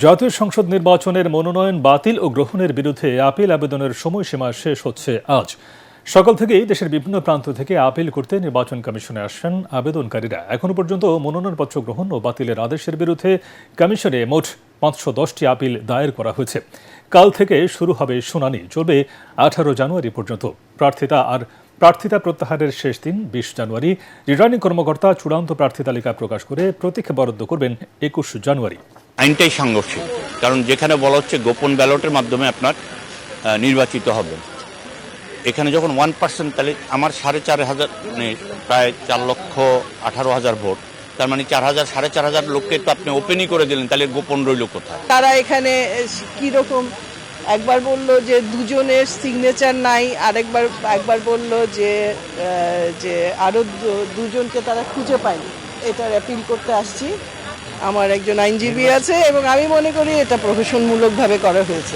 জাতীয় সংসদ নির্বাচনের মনোনয়ন বাতিল ও গ্রহণের বিরুদ্ধে আপিল আবেদনের সময়সীমা শেষ হচ্ছে আজ। সকাল থেকেই দেশের বিভিন্ন প্রান্ত থেকে আপিল করতে নির্বাচন কমিশনে আসেন আবেদনকারীরা। এখনো পর্যন্ত মনোনয়নপত্র গ্রহণ ও বাতিলের আদেশের বিরুদ্ধে কমিশনে মোট 510টি আপিল দায়ের করা হয়েছে। কাল থেকে শুরু হবে শুনানি, চলবে 18 জানুয়ারি পর্যন্ত। প্রার্থিতা প্রত্যাহারের শেষ দিন 20 জানুয়ারি। রিটার্নিং কর্মকর্তা চূড়ান্ত প্রার্থী তালিকা প্রকাশ করে প্রতীক বরাদ্দ করবেন 21 জানুয়ারি। আইনটাই সাংঘর্ষিক, কারণ যেখানে বলা হচ্ছে গোপন ব্যালটের মাধ্যমে আপনার নির্বাচিত হবে, এখানে যখন 1%, তাহলে আমার 4,500 মানে প্রায় 4,18,000 ভোট, তার মানে 4,000 4,500 লোককে তো আপনি ওপেনই করে দিলেন, তাহলে গোপন রইল কোথায়? তারা এখানে কিরকম একবার বলল যে দুজনের সিগনেচার নাই, একবার বলল যে আরো দুজনকে তারা খুঁজে পায়নি। এটার অ্যাপিল করতে আসছি। আমার একজন আইনজীবী আছে এবং আমি মনে করি এটা প্রহসনমূলকভাবে করা হয়েছে।